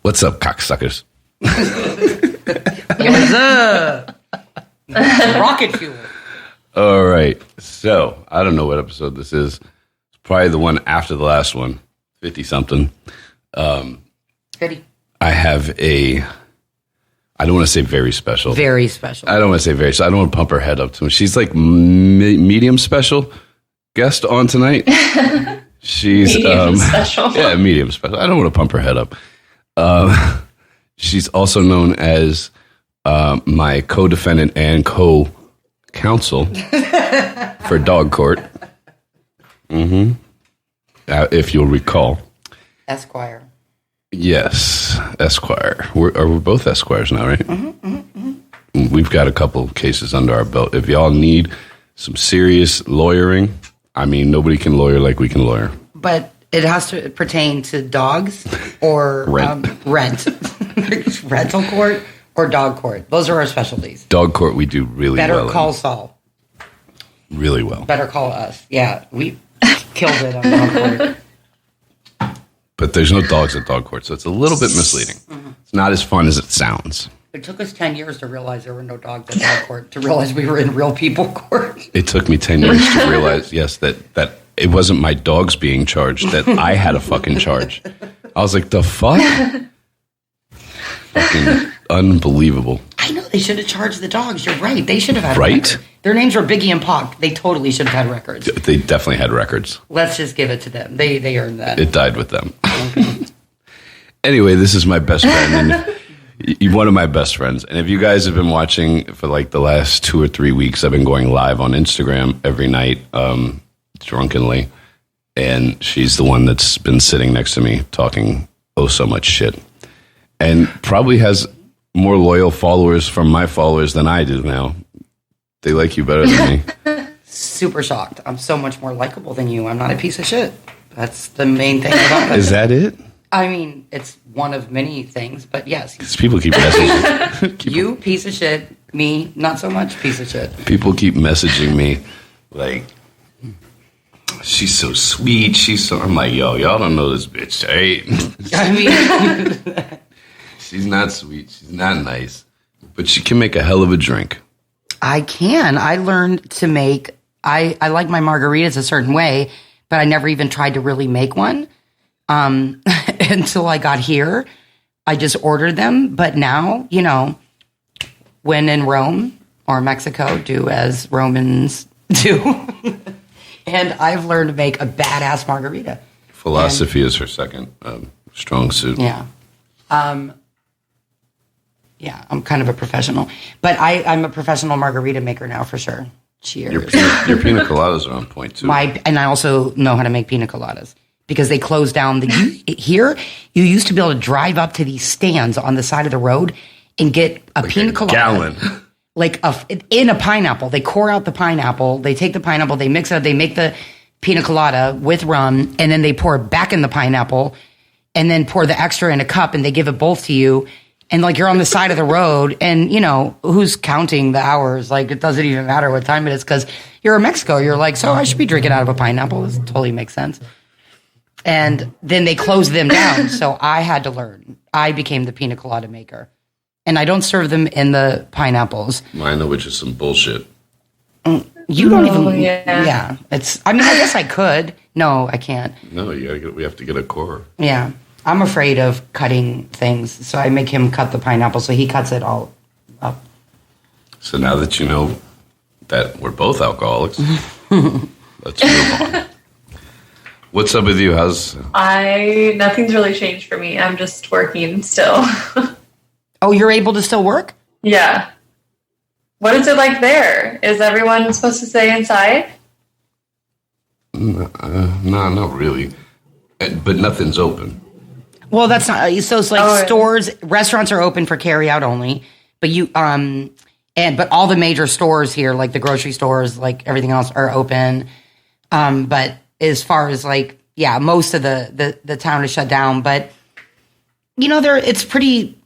What's up, cocksuckers? What's up? Rocket fuel. All right. So, I don't know what episode this is. It's probably the one after the last one, 50-something. 50. I have I don't want to say very special. Very special. I don't want to say very special. I don't want to pump her head up too much. She's like medium special guest on tonight. She's medium special. Yeah, medium special. I don't want to pump her head up. She's also known as my co-defendant and co-counsel for dog court. Mm-hmm. If you'll recall. Esquire. Yes, Esquire. We're both Esquires now, right? Mm-hmm. We've got a couple cases under our belt. If y'all need some serious lawyering, I mean, nobody can lawyer like we can lawyer. But it has to pertain to dogs or rent. Rental court or dog court. Those are our specialties. Dog court we do really well. Better call Saul. Really well. Better call us. Yeah, we killed it on dog court. But there's no dogs at dog court, so it's a little bit misleading. Mm-hmm. It's not as fun as it sounds. It took us 10 years to realize there were no dogs at dog court, to realize we were in real people court. It took me 10 years to realize, yes, that it wasn't my dogs being charged, that I had a fucking charge. I was like, the fuck? Fucking unbelievable. I know, they should have charged the dogs. You're right. They should have had records. Their names were Biggie and Pac. They totally should have had records. They definitely had records. Let's just give it to them. They earned that. It died with them. Okay. Anyway, this is my best friend, and one of my best friends. And if you guys have been watching for like the last 2 or 3 weeks, I've been going live on Instagram every night, drunkenly. And she's the one that's been sitting next to me talking so much shit. And probably has more loyal followers from my followers than I do now. They like you better than me. Super shocked. I'm so much more likable than you. I'm not a piece of shit. That's the main thing about it. Is that it? I mean, it's one of many things, but yes. Because people keep messaging. You, piece of shit. Me, not so much piece of shit. People keep messaging me like, she's so sweet. I'm like, yo, y'all don't know this bitch, right? I mean... She's not sweet. She's not nice. But she can make a hell of a drink. I can. I learned to make... I like my margaritas a certain way, but I never even tried to really make one until I got here. I just ordered them. But now, when in Rome or Mexico, do as Romans do. And I've learned to make a badass margarita. Philosophy is her second strong suit. Yeah. Yeah, I'm kind of a professional. But I'm a professional margarita maker now, for sure. Cheers. Your pina coladas are on point, too. And I also know how to make pina coladas. Because they closed down. Here, you used to be able to drive up to these stands on the side of the road and get a pina colada. Gallon. In a pineapple. They core out the pineapple. They take the pineapple. They mix it up. They make the pina colada with rum. And then they pour it back in the pineapple. And then pour the extra in a cup. And they give it both to you. And you're on the side of the road, and who's counting the hours? It doesn't even matter what time it is because you're in Mexico. You're like, so I should be drinking out of a pineapple. This totally makes sense. And then they closed them down, so I had to learn. I became the pina colada maker, and I don't serve them in the pineapples. I know, which is some bullshit. You don't even. Yeah, it's. I mean, I guess I could. No, I can't. No, we have to get a core. Yeah. I'm afraid of cutting things, so I make him cut the pineapple, so he cuts it all up. So now that you know that we're both alcoholics, let's move on. What's up with you? Nothing's really changed for me. I'm just working still. Oh, you're able to still work? Yeah. What is it like there? Is everyone supposed to stay inside? No, not really. But nothing's open. Well, that's not. So it's like stores, restaurants are open for carry out only. But but all the major stores here, like the grocery stores, like everything else, are open. But as far as most of the town is shut down. But it's pretty.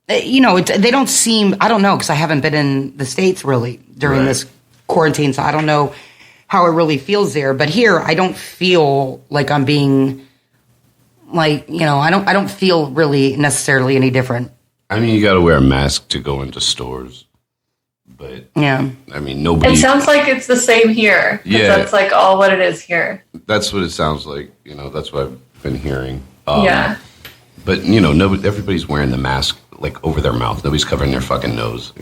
They don't seem. I don't know because I haven't been in the States really during this quarantine, so I don't know how it really feels there. But here, I don't feel like I'm being Like, I don't feel really necessarily any different. I mean, you got to wear a mask to go into stores. But, yeah. I mean, nobody... It sounds like it's the same here. Yeah. That's like all what it is here. That's what it sounds like. That's what I've been hearing. Yeah. But, everybody's wearing the mask, like, over their mouth. Nobody's covering their fucking nose,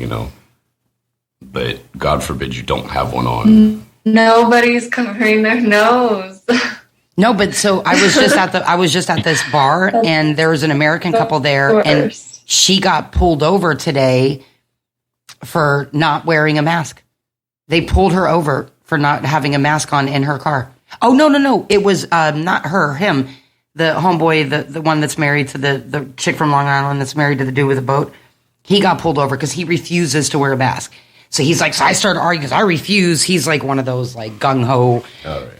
But God forbid you don't have one on. Nobody's covering their nose. No, but so I was just at this bar, and there was an American couple there, and she got pulled over today for not wearing a mask. They pulled her over for not having a mask on in her car. Oh, no. It was not her, him. The homeboy, the one that's married to the chick from Long Island that's married to the dude with the boat. He got pulled over because he refuses to wear a mask. So he's like, so I started arguing because I refuse. He's like one of those like gung-ho,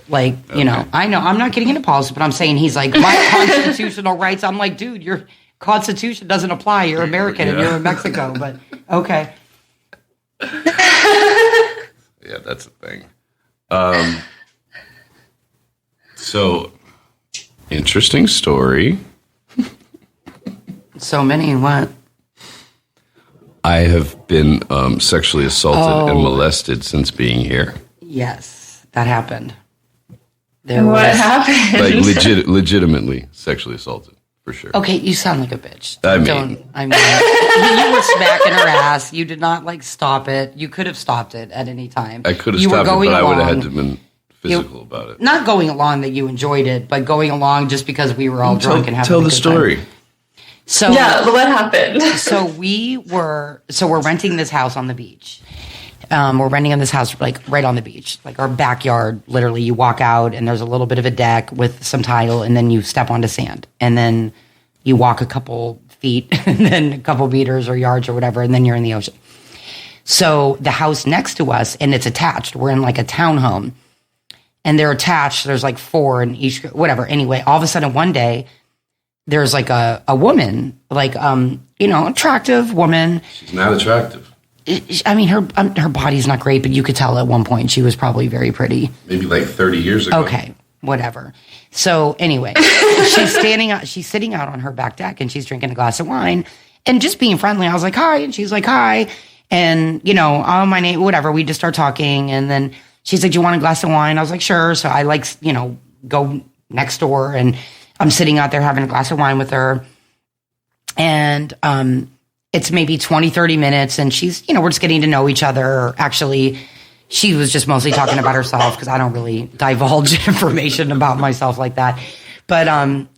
like, I know, I'm not getting into politics, but I'm saying he's like, my constitutional rights. I'm like, dude, your constitution doesn't apply. You're American and you're in Mexico, but okay. Yeah, that's the thing. So, interesting story. So many, what? I have been sexually assaulted and molested since being here. Yes, that happened. What happened? Like legitimately sexually assaulted, for sure. Okay, you sound like a bitch. I mean, you were smacking her ass. You did not stop it. You could have stopped it at any time. I could have stopped it, but I would have had to have been physical about it. Not going along that you enjoyed it, but going along just because we were all drunk and having tell a the good story. Time. So yeah, what happened? So we're renting this house on the beach. We're renting in this house like right on the beach, like our backyard. Literally, you walk out and there's a little bit of a deck with some tile, and then you step onto sand, and then you walk a couple feet, and then a couple meters or yards or whatever, and then you're in the ocean. So the house next to us, and it's attached. We're in like a townhome, and they're attached. There's like 4 in each, whatever. Anyway, all of a sudden one day, there's like a woman, like, attractive woman. She's not attractive. I mean, her body's not great, but you could tell at one point she was probably very pretty. Maybe like 30 years ago. Okay, whatever. So anyway, she's sitting out on her back deck, and she's drinking a glass of wine and just being friendly. I was like, hi. And she's like, hi. And, oh, my name, whatever. We just start talking. And then she's like, do you want a glass of wine? I was like, sure. So I go next door, and I'm sitting out there having a glass of wine with her, and it's maybe 20, 30 minutes, and she's, we're just getting to know each other. Actually, she was just mostly talking about herself because I don't really divulge information about myself like that. But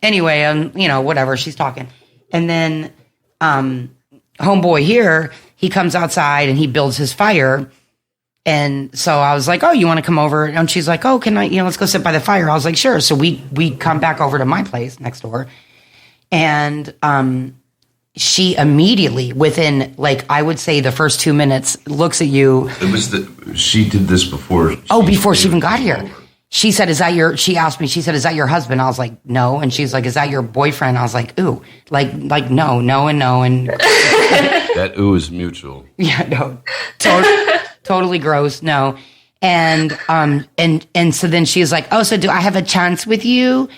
anyway, whatever, she's talking. And then homeboy here, he comes outside and he builds his fire. And so I was like, oh, you want to come over? And she's like, oh, can I, let's go sit by the fire. I was like, sure. So we come back over to my place next door. And she immediately, within I would say the first 2 minutes, looks at you. She did this before. Before she even got here. She said, she asked me, she said, is that your husband? I was like, no. And she's like, is that your boyfriend? I was like, ooh, like no, and no. And that ooh is mutual. Yeah, no. Totally gross. No. And so then she was like, oh, so do I have a chance with you?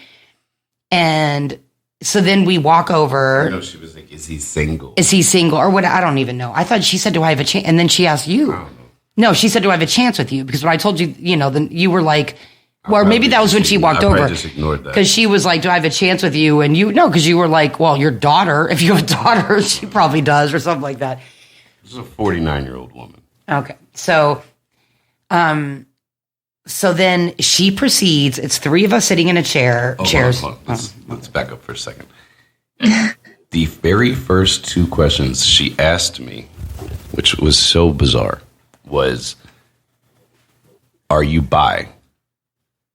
And so then we walk over. No, she was like, is he single? Is he single or what? I don't even know. I thought she said, do I have a chance? And then she asked you. I don't know. No, she said, do I have a chance with you? Because when I told you, then you were like, well, maybe that was when she walked over. I just ignored that. Because she was like, do I have a chance with you? And because you were like, well, your daughter, if you have a daughter, she probably does or something like that. This is a 49-year-old woman. Okay. So then she proceeds. It's 3 of us sitting in a chair. Chairs. Hold on. Let's back up for a second. The very first 2 questions she asked me, which was so bizarre, was, are you bi?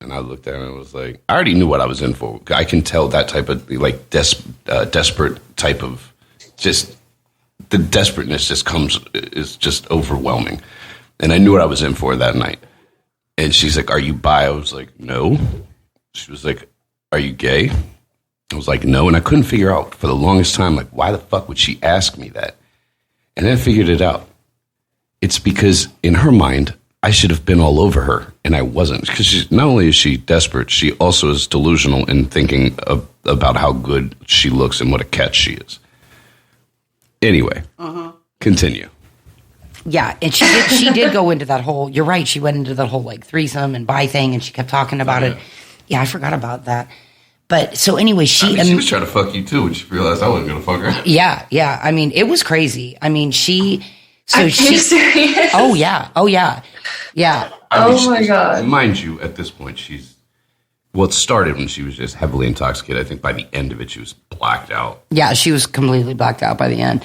And I looked at her and I was like, I already knew what I was in for. I can tell that type of desperate type of just the desperateness is just overwhelming. And I knew what I was in for that night. And she's like, are you bi? I was like, no. She was like, are you gay? I was like, no. And I couldn't figure out for the longest time, like, why the fuck would she ask me that? And then I figured it out. It's because in her mind, I should have been all over her. And I wasn't, because not only is she desperate, she also is delusional in thinking about how good she looks and what a catch she is. Anyway, continue. Yeah, and she did go into that whole, you're right, she went into that whole like threesome and bi thing, and she kept talking about it. Yeah, I forgot about that. But so anyway, she was trying to fuck you too when she realized I wasn't going to fuck her. Yeah. I mean, it was crazy. I mean, Are you serious? Oh yeah. Yeah. My God. Mind you, at this point, it started when she was just heavily intoxicated. I think by the end of it, she was blacked out. Yeah, she was completely blacked out by the end.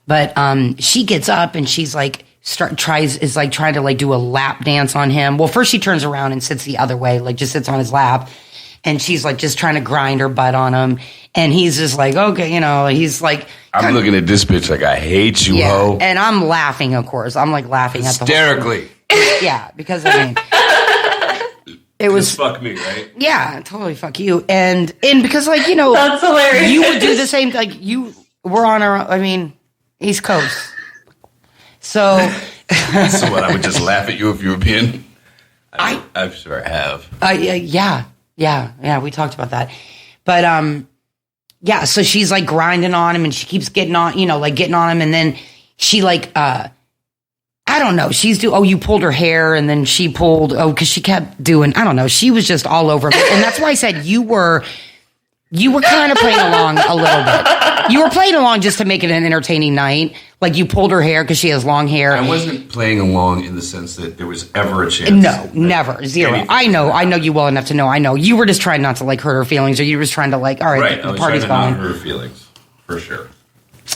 But she gets up and she's like, trying to like do a lap dance on him. Well, first she turns around and sits the other way, like just sits on his lap. And she's like just trying to grind her butt on him. And he's just like, okay, he's like. I'm looking at this bitch like, I hate you, ho. And I'm laughing, of course. I'm like laughing hysterically. At the whole. Yeah, because I mean. It was fuck me, right? Yeah, totally fuck you. And because like, that's hilarious. You would do the same, like you were on East Coast. So what, I would just laugh at you if you were being I'm sure I have. Yeah, we talked about that. But yeah, so she's like grinding on him and she keeps getting on, getting on him, and then she like I don't know. You pulled her hair, and then she pulled, because she kept doing, I don't know. She was just all over me. And that's why I said you were kind of playing along a little bit. You were playing along just to make it an entertaining night. Like you pulled her hair because she has long hair. I wasn't playing along in the sense that there was ever a chance. No, never. Zero. I know you well enough to know. I know. You were just trying not to like hurt her feelings, or you were just trying to like, all right, the party's gone. I was trying to not hurt her feelings, for sure.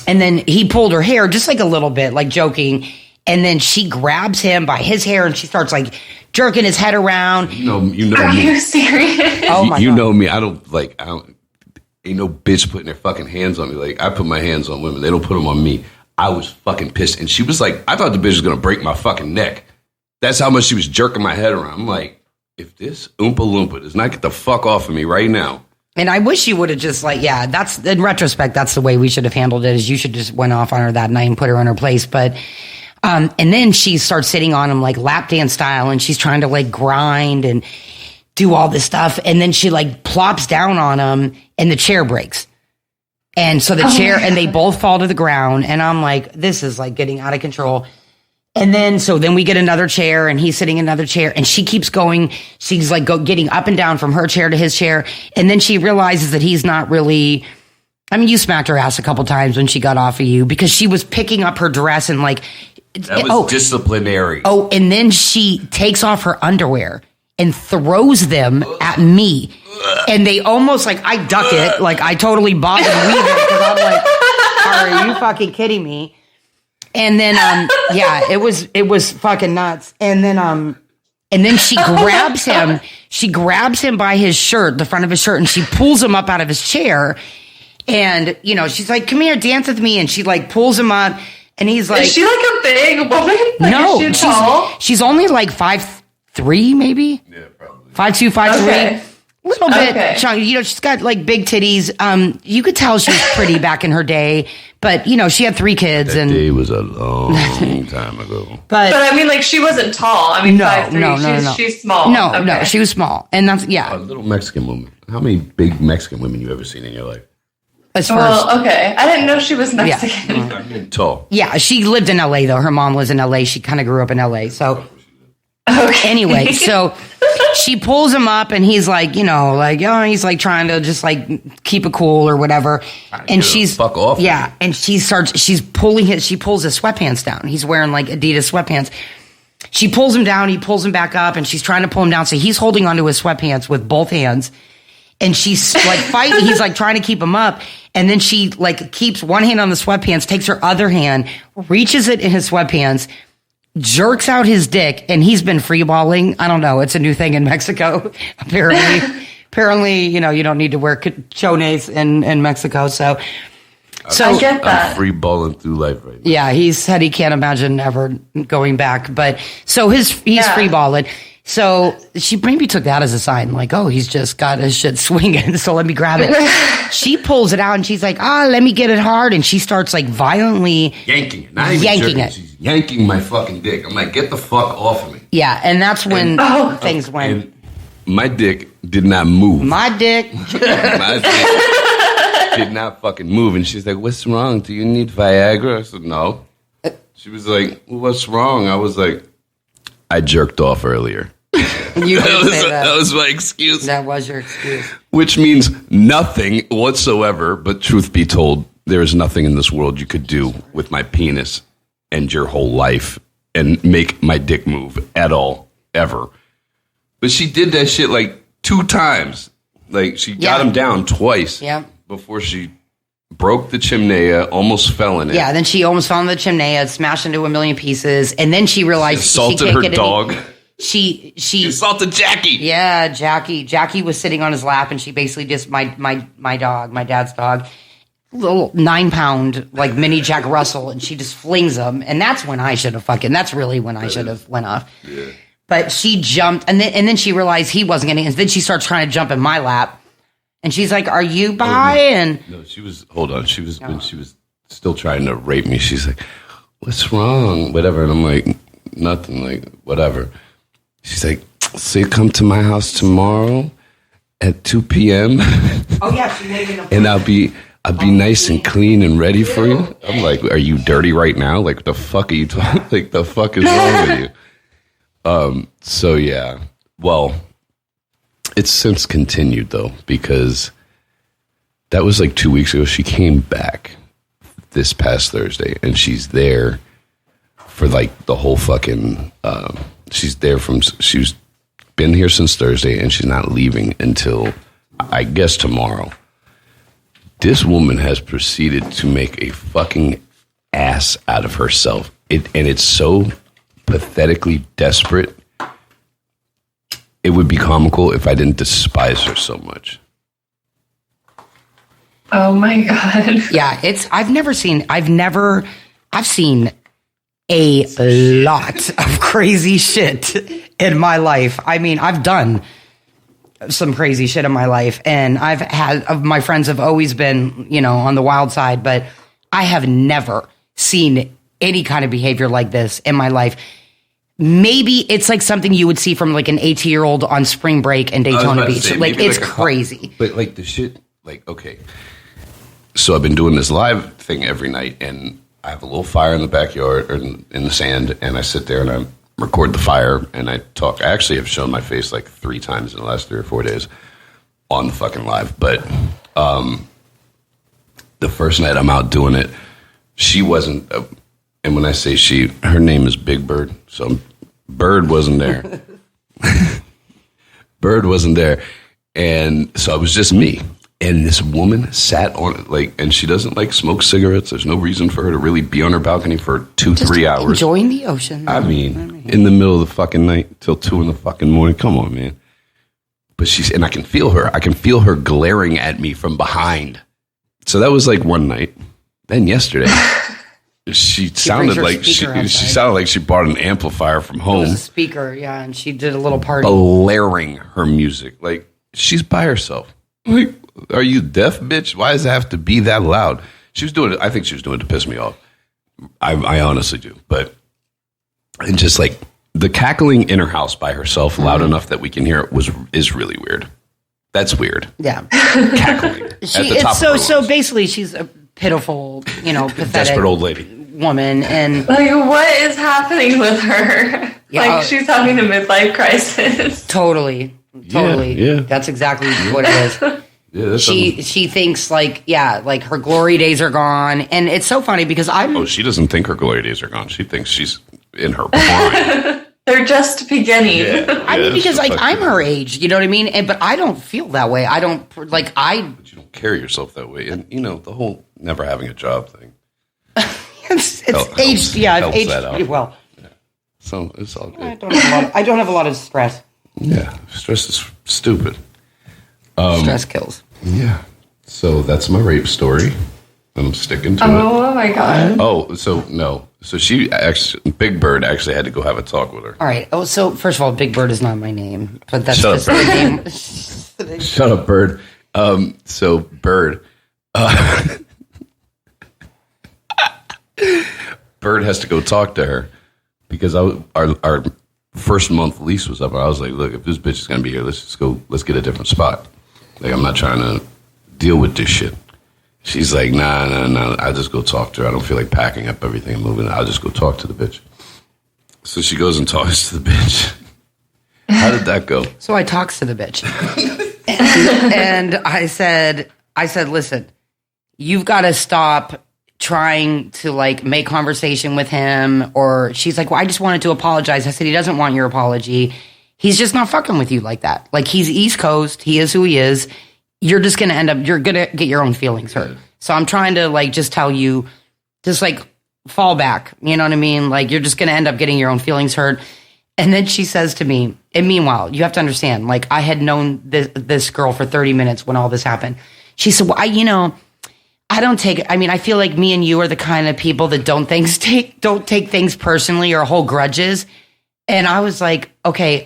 And then he pulled her hair just like a little bit, like joking. And then she grabs him by his hair and she starts like jerking his head around. You know Are me. Are you serious? Oh my God. You know me. Ain't no bitch putting their fucking hands on me. Like, I put my hands on women. They don't put them on me. I was fucking pissed. And she was like, I thought the bitch was going to break my fucking neck. That's how much she was jerking my head around. I'm like, if this Oompa Loompa does not get the fuck off of me right now. And I wish you would have just like, that's, in retrospect, that's the way we should have handled it, is you should just went off on her that night and put her in her place. But, and then she starts sitting on him like lap dance style, and she's trying to like grind and do all this stuff. And then she like plops down on him and the chair breaks. And so the chair, and they both fall to the ground. And I'm like, this is like getting out of control. And then we get another chair, and he's sitting in another chair, and she keeps going. She's like getting up and down from her chair to his chair. And then she realizes that he's not really, I mean, you smacked her ass a couple times when she got off of you, because she was picking up her dress and like, that was disciplinary. Oh, and then she takes off her underwear and throws them at me. And they almost like, I duck it. Like I totally bob and weave it, because I'm like, are you fucking kidding me? And then, it was fucking nuts. And then she grabs him. She grabs him by his shirt, the front of his shirt, and she pulls him up out of his chair. And, she's like, come here, dance with me. And she like pulls him up, and he's like, is she like a big woman? Like, no, is she tall? She's only like 5'3", maybe. Yeah, probably 5'2", 5'3". Okay. Little bit chunky. She's got like big titties. You could tell she was pretty back in her day, but she had 3 kids. That and day was a long time ago. But I mean, like, she wasn't tall. I mean, no, 5'3". No. She's small. No, she was small, and that's A little Mexican woman. How many big Mexican women you ever seen in your life? Okay. I didn't know she was Mexican. Yeah. Tall. Yeah, she lived in LA though. Her mom was in LA. She kind of grew up in LA. So anyway, so she pulls him up, and he's like, he's like trying to just like keep it cool or whatever. And she's fuck off. Yeah, and she pulls his sweatpants down. He's wearing like Adidas sweatpants. She pulls him down. He pulls him back up, and she's trying to pull him down. So he's holding onto his sweatpants with both hands. And she's like fighting. He's like trying to keep him up. And then she like keeps one hand on the sweatpants, takes her other hand, reaches it in his sweatpants, jerks out his dick, and he's been freeballing. I don't know. It's a new thing in Mexico, apparently. Apparently, you don't need to wear chones in Mexico. So I get that. I'm free-balling through life right now. Yeah, he said he can't imagine ever going back. But so he's free-balling. So she maybe took that as a sign, like, oh, he's just got his shit swinging, so let me grab it. She pulls it out, and she's like, let me get it hard. And she starts like violently yanking it. Not even yanking jerking, it. She's yanking my fucking dick. I'm like, get the fuck off of me. Yeah, and that's when things went. And my dick did not move. My dick. My dick did not fucking move. And she's like, what's wrong? Do you need Viagra? I said, no. She was like, well, what's wrong? I was like, I jerked off earlier. You did say that. That was my excuse. That was your excuse. Which means nothing whatsoever, but truth be told, there is nothing in this world you could do with my penis and your whole life and make my dick move at all, ever. But she did that shit like 2 times. Like, she got him down twice before she broke the chimney, almost fell in it. Yeah, then she almost fell in the chimney, smashed into a million pieces, and then she realized she assaulted her dog. She assaulted Jackie. Yeah, Jackie. Jackie was sitting on his lap, and she basically just my dog, my dad's dog, little 9-pound like mini Jack Russell, and she just flings him, and that's when I should have That's really when I should have went off. Yeah. But she jumped, and then she realized he wasn't getting. And then she starts trying to jump in my lap, and she's like, "Are you bi?" And no, she was. Hold on, she was when she was still trying to rape me. She's like, "What's wrong?" Whatever, and I'm like, "Nothing." Like, whatever. She's like, so you come to my house tomorrow at 2 p.m. Oh yeah, she made me. And I'll be nice and clean and ready for you. I'm like, are you dirty right now? Like, the fuck are you talking? Like, the fuck is wrong with you? So yeah. Well, it's since continued though, because that was like 2 weeks ago. She came back this past Thursday, and she's there for like the whole fucking. She's there she's been here since Thursday, and she's not leaving until, I guess, tomorrow. This woman has proceeded to make a fucking ass out of herself. And it's so pathetically desperate. It would be comical if I didn't despise her so much. Oh my God. Yeah, I've seen a lot of crazy shit in my life. I mean, I've done some crazy shit in my life, and my friends have always been, on the wild side, but I have never seen any kind of behavior like this in my life. Maybe it's like something you would see from like an 18-year-old on spring break in Daytona Beach. Like, it's crazy. But like the shit, like, okay. So I've been doing this live thing every night, and I have a little fire in the backyard or in the sand, and I sit there and I record the fire and I talk. I actually have shown my face like 3 times in the last 3 or 4 days on the fucking live. But the first night I'm out doing it, she wasn't. And when I say she, her name is Big Bird. So Bird wasn't there. Bird wasn't there. And so it was just me. And this woman sat on it, like, and she doesn't like smoke cigarettes. There's no reason for her to really be on her balcony for 2-3 hours. Enjoying the ocean. I mean, in the middle of the fucking night till 2 in the fucking morning. Come on, man. But and I can feel her. I can feel her glaring at me from behind. So that was like one night. Then yesterday, she sounded like she brought an amplifier from home. It was a speaker, yeah, and she did a little party. Blaring her music. Like, she's by herself. Like, are you deaf, bitch? Why does it have to be that loud? She was doing it. I think she was doing it to piss me off. I honestly do. But, and just like the cackling in her house by herself, loud enough that we can hear it, is really weird. That's weird. Yeah, cackling at the top of her lungs. So basically, she's a pitiful, pathetic, desperate old lady woman, and like, what is happening with her? Yeah, like, she's having a midlife crisis. Totally. Yeah. That's exactly what it is. Yeah, she thinks like her glory days are gone, and it's so funny because she doesn't think her glory days are gone. She thinks she's in her prime. They're just beginning. Yeah, I mean, because like I'm her age, you know what I mean? But I don't feel that way. I don't like But you don't carry yourself that way, and the whole never having a job thing. it's aged. Yeah, I've aged pretty well. Yeah. So it's all good. I don't have a lot of stress. Yeah, stress is stupid. Stress kills. Yeah. So that's my rape story. And I'm sticking to it. Oh my God. Oh, so no. So Big Bird actually had to go have a talk with her. All right. Oh, so first of all, Big Bird is not my name, but that's just the name. Shut up, Bird. So Bird. Bird has to go talk to her because our first month lease was up. And I was like, look, if this bitch is going to be here, let's get a different spot. Like, I'm not trying to deal with this shit. She's like, nah, I'll just go talk to her. I don't feel like packing up everything and moving. I'll just go talk to the bitch. So she goes and talks to the bitch. How did that go? So I talks to the bitch. and I said, listen, you've got to stop trying to like make conversation with him. Or she's like, well, I just wanted to apologize. I said, he doesn't want your apology. He's just not fucking with you like that. Like, he's East Coast. He is who he is. You're just going to end up, you're going to get your own feelings hurt. So I'm trying to like, just tell you, just like fall back. You know what I mean? Like, you're just going to end up getting your own feelings hurt. And then she says to me, and meanwhile, you have to understand, like, I had known this girl for 30 minutes when all this happened. She said, well, I don't take it. I mean, I feel like me and you are the kind of people that don't take things personally or hold grudges. And I was like, okay,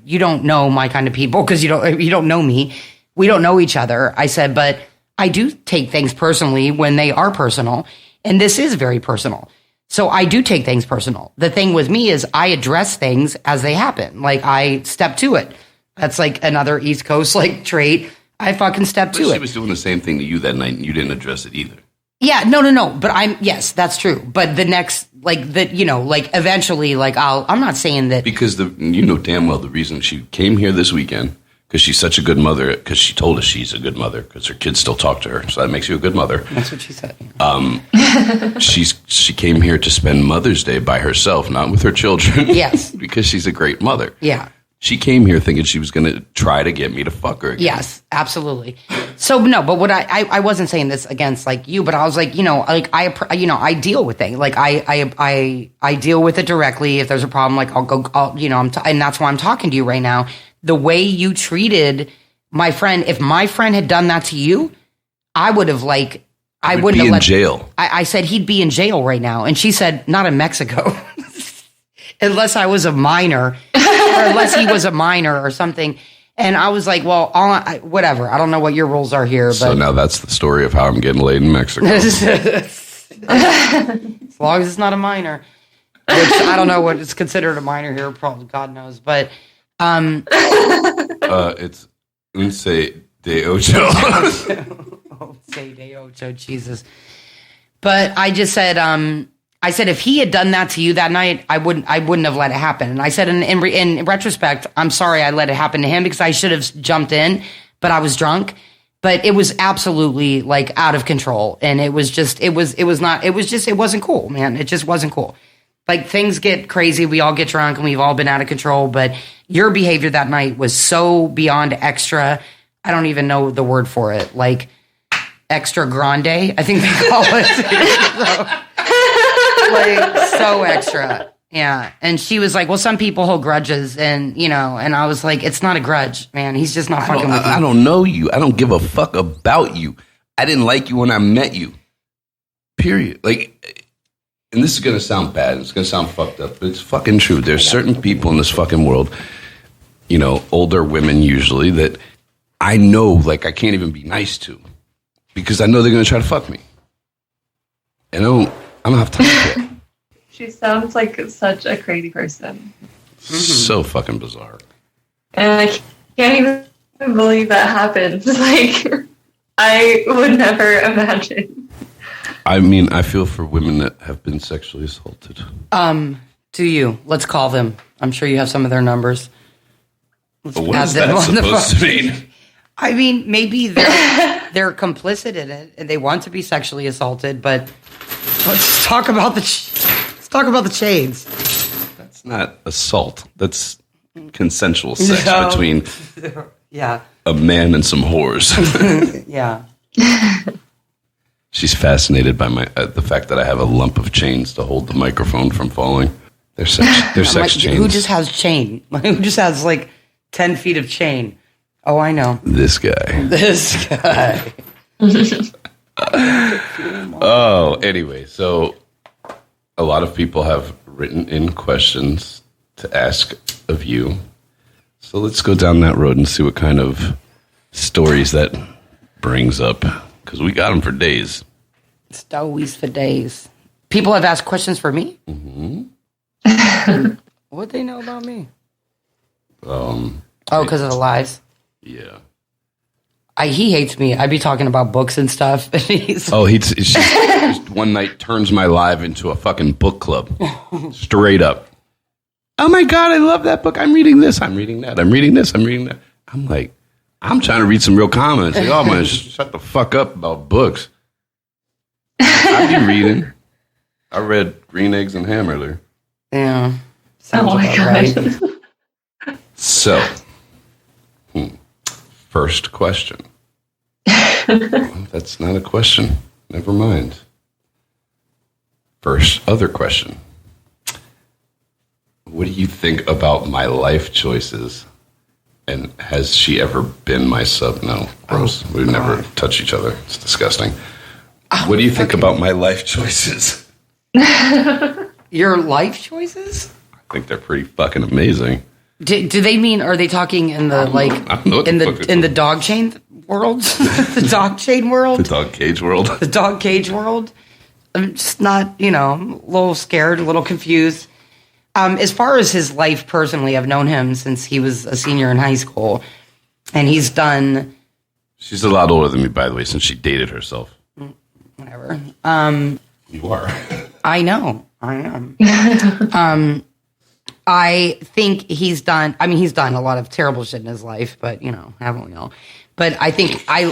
you don't know my kind of people because you don't know me. We don't know each other. I said, but I do take things personally when they are personal. And this is very personal. So I do take things personal. The thing with me is I address things as they happen. Like, I step to it. That's like another East Coast like trait. I fucking step to it. She was doing the same thing to you that night and you didn't address it either. Yeah, no. But yes, that's true. But the next, like, eventually, like, I'm not saying that. Because you know damn well the reason she came here this weekend, because she's such a good mother, because she told us she's a good mother, because her kids still talk to her. So that makes you a good mother. That's what she said. She came here to spend Mother's Day by herself, not with her children. Yes. Because she's a great mother. Yeah. She came here thinking she was going to try to get me to fuck her again. Yes, absolutely. So no, but what I wasn't saying this against like you, but I was like, like I deal with things. Like I deal with it directly. If there's a problem, like and that's why I'm talking to you right now. The way you treated my friend, if my friend had done that to you, I would have like, I wouldn't have let jail. I said he'd be in jail right now. And she said, not in Mexico. Unless I was a minor, or unless he was a minor or something. And I was like, well, whatever. I don't know what your rules are here. But so now that's the story of how I'm getting laid in Mexico. As long as it's not a minor, which I don't know what is considered a minor here. Probably God knows. But it's Unce de Ocho. Unce de Ocho, Jesus. But I just said, I said, if he had done that to you that night, I wouldn't have let it happen. And I said, in retrospect, I'm sorry I let it happen to him because I should have jumped in, but I was drunk. But it was absolutely like out of control. And it wasn't cool, man. It just wasn't cool. Like, things get crazy. We all get drunk and we've all been out of control. But your behavior that night was so beyond extra. I don't even know the word for it. Like, extra grande, I think they call it. Like, so extra. Yeah. And she was like, well, some people hold grudges, and I was like, it's not a grudge, man. He's just not fucking with you. I don't know you. I don't give a fuck about you. I didn't like you when I met you. Period. Like, and this is going to sound bad. It's going to sound fucked up, but it's fucking true. There's certain people in this fucking world, older women usually, that I know, like, I can't even be nice to because I know they're going to try to fuck me. And I don't have time for it. She sounds like such a crazy person. So fucking bizarre. And I can't even believe that happened. Like, I would never imagine. I mean, I feel for women that have been sexually assaulted. Do you? Let's call them. I'm sure you have some of their numbers. But what is that supposed to mean? I mean, maybe they're complicit in it and they want to be sexually assaulted, but let's talk about the chains. That's not assault. That's consensual sex between a man and some whores. Yeah. She's fascinated by the fact that I have a lump of chains to hold the microphone from falling. They're sex chains. Who just has chain? Who just has like 10 feet of chain? Oh, I know. This guy. Oh, anyway, so a lot of people have written in questions to ask of you. So let's go down that road and see what kind of stories that brings up. Because we got them for days. Stories for days. People have asked questions for me? Mm-hmm. What'd they know about me? Because of the lies. Yeah. He hates me. I be talking about books and stuff. He one night turns my live into a fucking book club. Straight up. Oh my God, I love that book. I'm reading this. I'm reading that. I'm reading this. I'm reading that. I'm like, I'm trying to read some real comments. Like, oh man, shut the fuck up about books. I be reading. I read Green Eggs and Ham earlier. Yeah. Sounds my God. Right. So, first question. Well, that's not a question. Never mind. First, other question. What do you think about my life choices? And has she ever been my sub? No, gross. We would never touch each other. It's disgusting. What do you think about my life choices? Your life choices? I think they're pretty fucking amazing. Do they mean? Are they talking in the in the dog chain world? The dog chain world? The dog cage world? The dog cage world? I'm just not, a little scared, a little confused. As far as his life personally, I've known him since he was a senior in high school, and he's done. She's a lot older than me, by the way, since she dated herself. Whatever. You are. I know. I am. I think he's done. I mean, he's done a lot of terrible shit in his life, but haven't we all? But I think I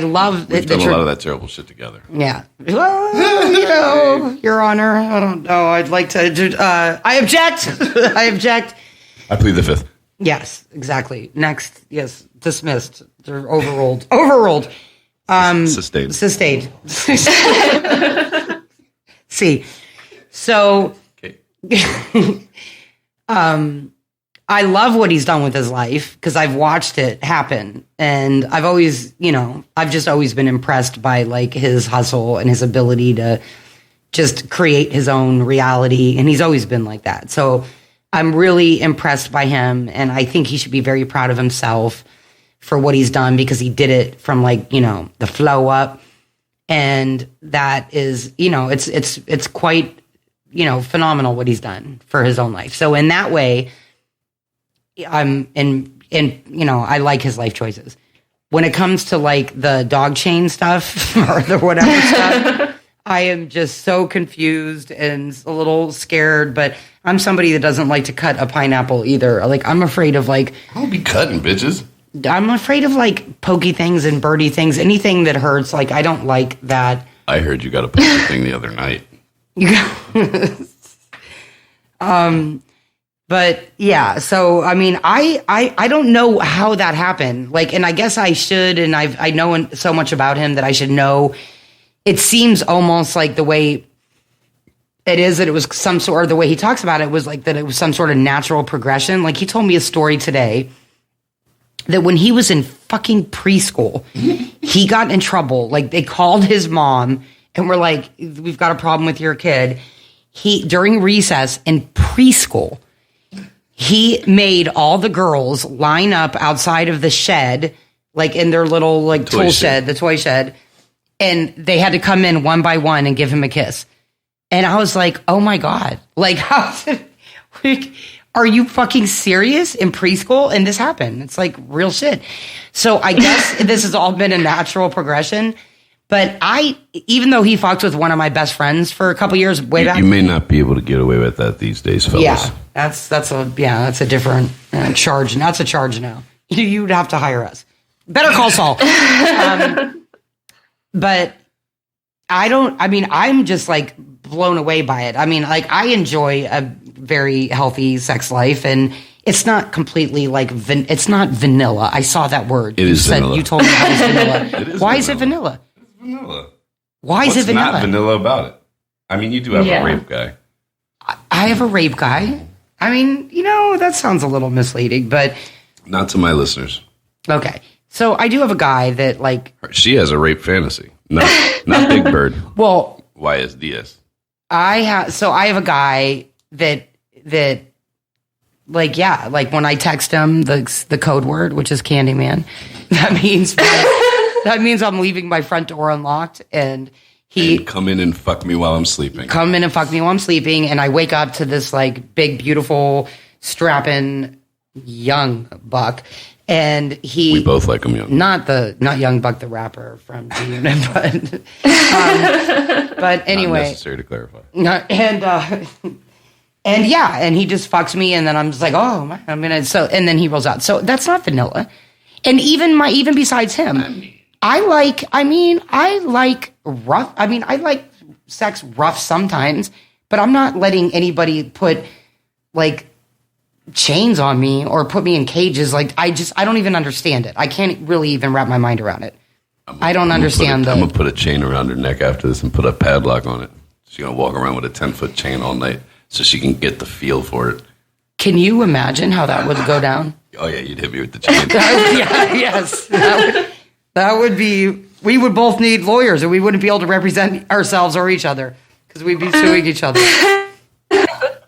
love. We've done a lot of that terrible shit together. Yeah. Well, Your Honor, I don't know. I'd like to. I object. I object. I plead the fifth. Yes, exactly. Next, yes, dismissed. They're overruled. Overruled. Sustained. Sustained. See, so. Okay. I love what he's done with his life because I've watched it happen, and I've always, I've just always been impressed by like his hustle and his ability to just create his own reality, and he's always been like that. So I'm really impressed by him, and I think he should be very proud of himself for what he's done because he did it from like, the flow up, and that is, it's quite, phenomenal what he's done for his own life. So in that way, I like his life choices. When it comes to like the dog chain stuff or the whatever stuff, I am just so confused and a little scared, but I'm somebody that doesn't like to cut a pineapple either. Like I'm afraid of like I'll be cutting bitches. I'm afraid of like pokey things and birdie things, anything that hurts. Like I don't like that. I heard you got a pokey thing the other night. But yeah, so I mean, I don't know how that happened. Like, and I guess I should, and I know so much about him that I should know. It seems almost like the way it is that it was some sort, or the way he talks about it was like that it was some sort of natural progression. Like he told me a story today that when he was in fucking preschool, he got in trouble. Like they called his mom and were like, "We've got a problem with your kid." During recess in preschool, he made all the girls line up outside of the shed, like in their little like tool shed, the toy shed, and they had to come in one by one and give him a kiss. And I was like, "Oh my God, like are you fucking serious in preschool?" And this happened. It's like real shit. So I guess this has all been a natural progression. But even though he fucked with one of my best friends for a couple years way back. You may not be able to get away with that these days, fellas. Yeah, that's a different charge. That's a charge now. You'd have to hire us. Better call Saul. But I'm just like blown away by it. I mean, like I enjoy a very healthy sex life, and it's not completely like, it's not vanilla. I saw that word. It is vanilla. You told me it was vanilla. It is Why vanilla. is it vanilla? Vanilla. Why is it vanilla? What's not vanilla about it? I mean, you do have a rape guy. I have a rape guy. I mean, that sounds a little misleading, but Not to my listeners. okay. So I do have a guy that like. She has a rape fantasy. Not Big Bird. Well, YSDS. I have a guy that like, yeah, like when I text him the code word, which is Candyman, that means I'm leaving my front door unlocked, and He'd come in and fuck me while I'm sleeping. And I wake up to this like big, beautiful, strapping young buck. And we both like him young. Not Young Buck the rapper from G-Unit, but anyway. Not necessary to clarify. And he just fucks me, and then I'm just like, oh, man, and then he rolls out. So that's not vanilla. And even besides him, I like rough. I mean, I like sex rough sometimes, but I'm not letting anybody put like chains on me or put me in cages. Like I don't even understand it. I can't really even wrap my mind around it. I don't understand. I'm gonna put a chain around her neck after this and put a padlock on it. She's gonna walk around with a 10-foot chain all night so she can get the feel for it. Can you imagine how that would go down? Oh yeah, you'd hit me with the chain. Yes, that would be. We would both need lawyers, and we wouldn't be able to represent ourselves or each other because we'd be suing each other.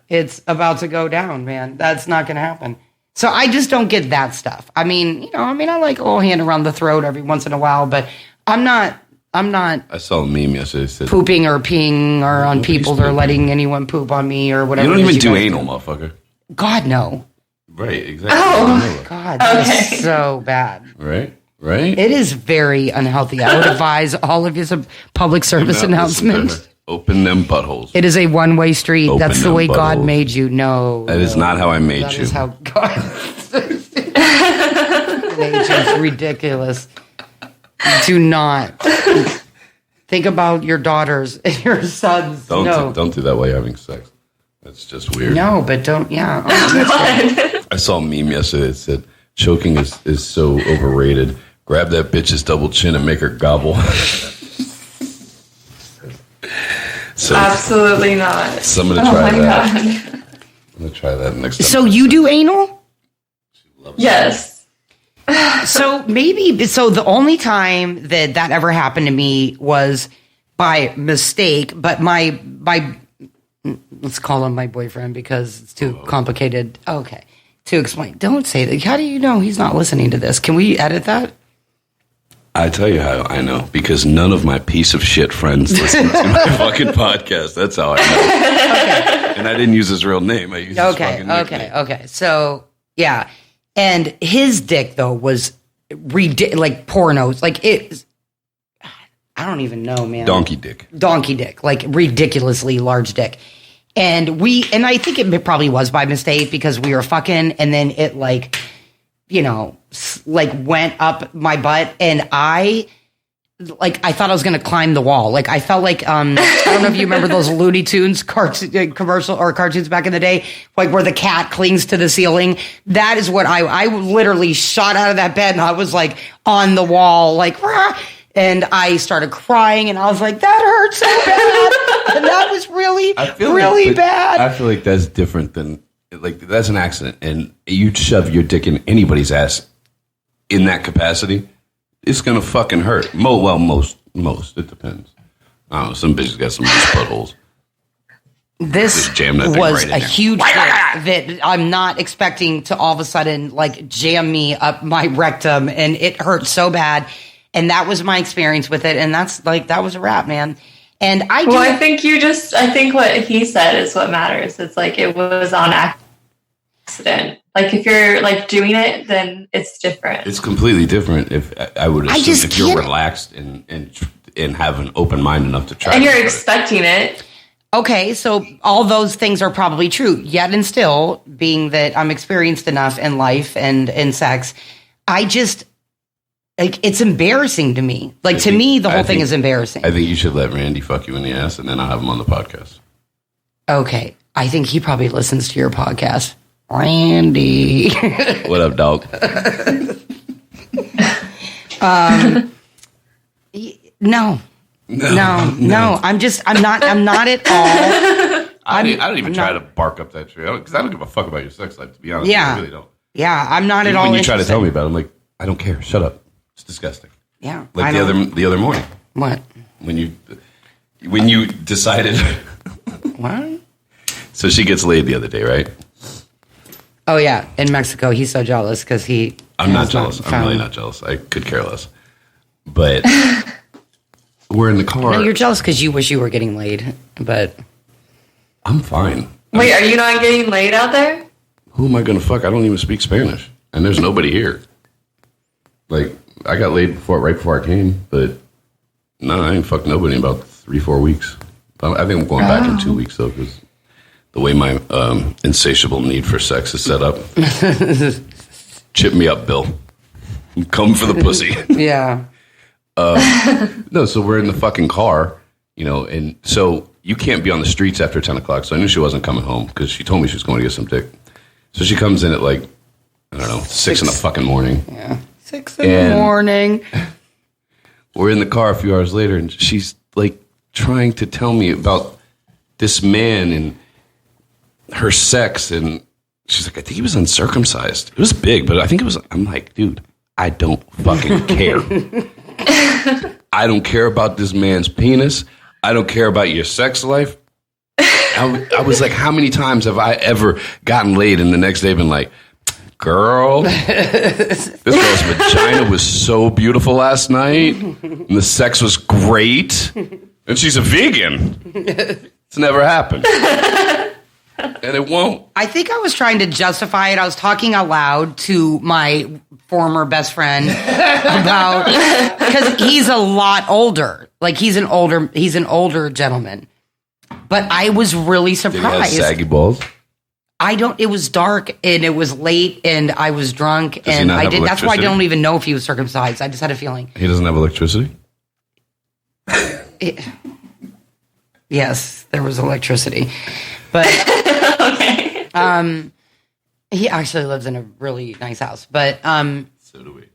It's about to go down, man. That's not going to happen. So I just don't get that stuff. I mean, I like a little hand around the throat every once in a while, but I'm not. I saw a meme yesterday that said pooping or peeing or on people or letting anyone poop on me or whatever. You don't even do anal, motherfucker. God, no. Right, exactly. Oh, God, that is so bad. Right. It is very unhealthy. I would advise all of you as a public service announcement. Open them buttholes. It is a one-way street. That's the way God made you. No. That is not how I made you. That is how God made you. It's ridiculous. Do not. Think about your daughters and your sons. Don't do that while you're having sex. That's just weird. No, but don't, yeah. I saw a meme yesterday that said, choking is so overrated. Grab that bitch's double chin and make her gobble. So, absolutely not. So I'm going to try that. God. I'm going to try that next time. So you do anal? Yes. So the only time that ever happened to me was by mistake, but my let's call him my boyfriend because it's too complicated. Okay. To explain. Don't say that. How do you know he's not listening to this? Can we edit that? I tell you how I know. Because none of my piece of shit friends listen to my fucking podcast. That's how I know. Okay. And I didn't use his real name. I used his fucking nickname. Okay. So, yeah. And his dick, though, was like pornos. Like, I don't even know, man. Donkey dick. Like, ridiculously large dick. And I think it probably was by mistake because we were fucking, and then it like went up my butt, and I thought I was gonna climb the wall. Like I felt like I don't know if you remember those Looney Tunes cartoons back in the day, like where the cat clings to the ceiling. That is what I literally shot out of that bed, and I was like on the wall, like. Rah! And I started crying, and I was like, that hurt so bad. And that was really bad. I feel like that's different than, like, that's an accident. And you shove your dick in anybody's ass in that capacity, it's going to fucking hurt. Most. It depends. I don't know. Some bitches got some loose buttholes. This was a huge thing that I'm not expecting to all of a sudden, like, jam me up my rectum, and it hurt so bad. And that was my experience with it. And that was a wrap, man. And I think what he said is what matters. It's like it was on accident. Like if you're like doing it, then it's different. It's completely different. If I would assume if you're relaxed and have an open mind enough to try. And you're expecting it. Okay, so all those things are probably true. Yet and still, being that I'm experienced enough in life and in sex, I just... like, it's embarrassing to me. Like, to me, the whole thing is embarrassing. I think you should let Randy fuck you in the ass, and then I'll have him on the podcast. Okay. I think he probably listens to your podcast. Randy. What up, dog? No. I'm not at all. I don't even try to bark up that tree. Because I don't give a fuck about your sex life, to be honest. Yeah. I really don't. Yeah, I'm not at all When you interested. try to tell me about it, I'm like, I don't care. Shut up. It's disgusting. Yeah. Like the other morning. What? When you decided. What? So she gets laid the other day, right? Oh yeah, in Mexico, he's so jealous because he. I'm not jealous. I'm really not jealous. I could care less. But we're in the car. No, you're jealous because you wish you were getting laid, but I'm fine. Wait, are you not getting laid out there? Who am I going to fuck? I don't even speak Spanish. And there's nobody here. Like, I got laid right before I came, but no, I ain't fucked nobody in about 3-4 weeks. I think I'm going back in 2 weeks, though, because the way my insatiable need for sex is set up. Chip me up, Bill. Come for the pussy. yeah. No, so we're in the fucking car, and so you can't be on the streets after 10 o'clock. So I knew she wasn't coming home because she told me she was going to get some dick. So she comes in at like, I don't know, 6 in the fucking morning. Yeah. 6 in the morning. We're in the car a few hours later, and she's like trying to tell me about this man and her sex. And she's like, I think he was uncircumcised. It was big, but I think it was. I'm like, dude, I don't fucking care. I don't care about this man's penis. I don't care about your sex life. I was like, how many times have I ever gotten laid and the next day been like, girl, this girl's vagina was so beautiful last night and the sex was great and she's a vegan. It's never happened. And it won't. I think I was trying to justify it. I was talking out loud to my former best friend about, because he's a lot older. Like he's an older gentleman. But I was really surprised. Did he have saggy balls? It was dark and it was late and I was drunk Does and that's why I don't even know if he was circumcised. I just had a feeling. He doesn't have electricity? Yes, there was electricity. But Okay. he actually lives in a really nice house. But So do we.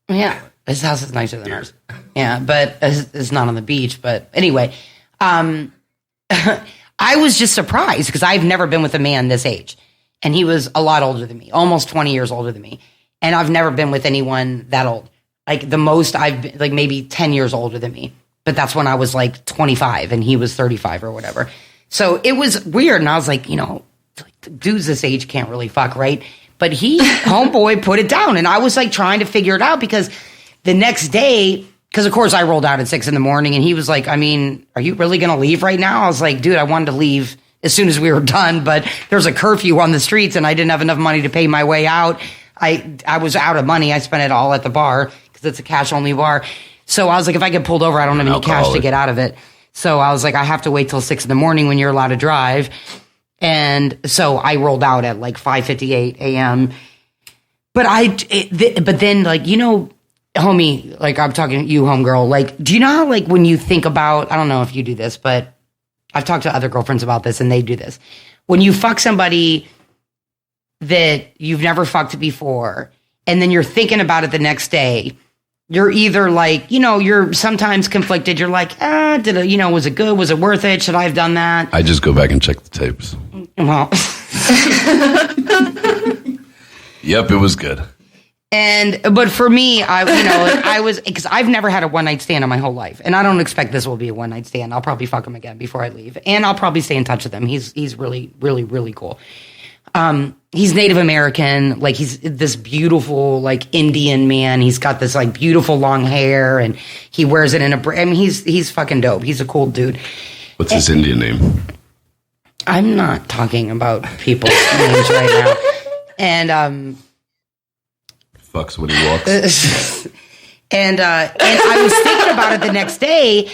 yeah, his house is nicer than ours. Yeah, but it's not on the beach. But anyway, I was just surprised because I've never been with a man this age. And he was a lot older than me, almost 20 years older than me. And I've never been with anyone that old. Like the most I've been, like maybe 10 years older than me. But that's when I was like 25 and he was 35 or whatever. So it was weird. And I was like, dudes this age can't really fuck, right? But homeboy put it down. And I was like trying to figure it out because the next day, because of course I rolled out at 6 a.m. and he was like, I mean, are you really going to leave right now? I was like, dude, I wanted to leave as soon as we were done, but there's a curfew on the streets and I didn't have enough money to pay my way out. I was out of money. I spent it all at the bar because it's a cash only bar. So I was like, if I get pulled over, I don't have any cash to get out of it. So I was like, I have to wait till 6 a.m. when you're allowed to drive. And so I rolled out at like 5:58 a.m. But then like, homie, like I'm talking to you, homegirl, like, do you know how like when you think about, I don't know if you do this, but I've talked to other girlfriends about this and they do this. When you fuck somebody that you've never fucked before and then you're thinking about it the next day, you're either like, you're sometimes conflicted. You're like, was it good? Was it worth it? Should I have done that? I just go back and check the tapes. Well, Yep, it was good. But for me, I was, because I've never had a one night stand in my whole life. And I don't expect this will be a one night stand. I'll probably fuck him again before I leave. And I'll probably stay in touch with him. He's really, really, really cool. He's Native American, like he's this beautiful, like Indian man. He's got this like beautiful long hair and he wears it in he's fucking dope. He's a cool dude. What's his Indian name? I'm not talking about people's names right now. And, fucks when he walks. and I was thinking about it the next day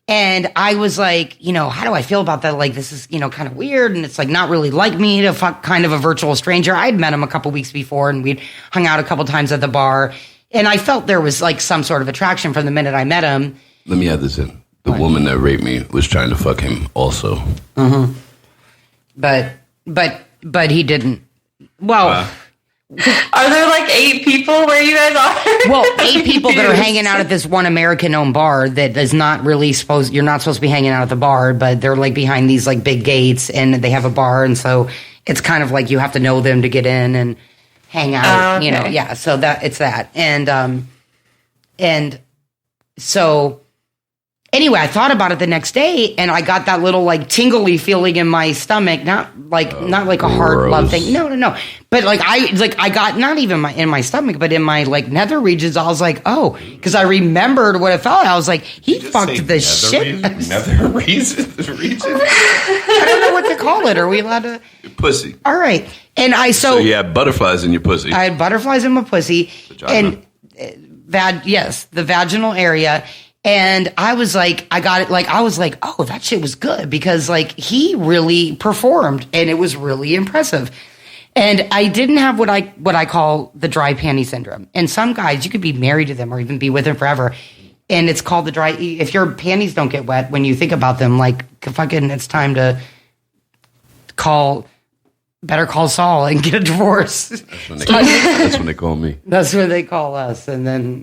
and I was like, how do I feel about that? Like, this is, kind of weird. And it's like not really like me to fuck kind of a virtual stranger. I'd met him a couple weeks before and we'd hung out a couple times at the bar. And I felt there was like some sort of attraction from the minute I met him. Let me add this in. The woman that raped me was trying to fuck him also. Mm-hmm. But he didn't. Well, are there like 8 people where you guys are? Well, 8 people that are hanging out at this one American-owned bar that is not really you're not supposed to be hanging out at the bar, but they're like behind these like big gates and they have a bar. And so it's kind of like you have to know them to get in and hang out, okay. Yeah. So it's that. And so Anyway, I thought about it the next day, and I got that little like tingly feeling in my stomach. Not like a hard love thing. No. But I got not even in my stomach, but in my like nether regions. I was like, oh, because I remembered what it felt like. I was like, he fucked the shit. Nether region. I don't know what to call it. Are we allowed to? Pussy. All right, and so you had butterflies in your pussy. I had butterflies in my pussy, Vagina. And the vaginal area. And I was like, I was like, oh, that shit was good because like he really performed and it was really impressive. And I didn't have what I call the dry panty syndrome. And some guys, you could be married to them or even be with them forever. And it's called the dry, if your panties don't get wet when you think about them, like fucking, it's time to better call Saul and get a divorce. That's when they call me. That's what they call us. And then,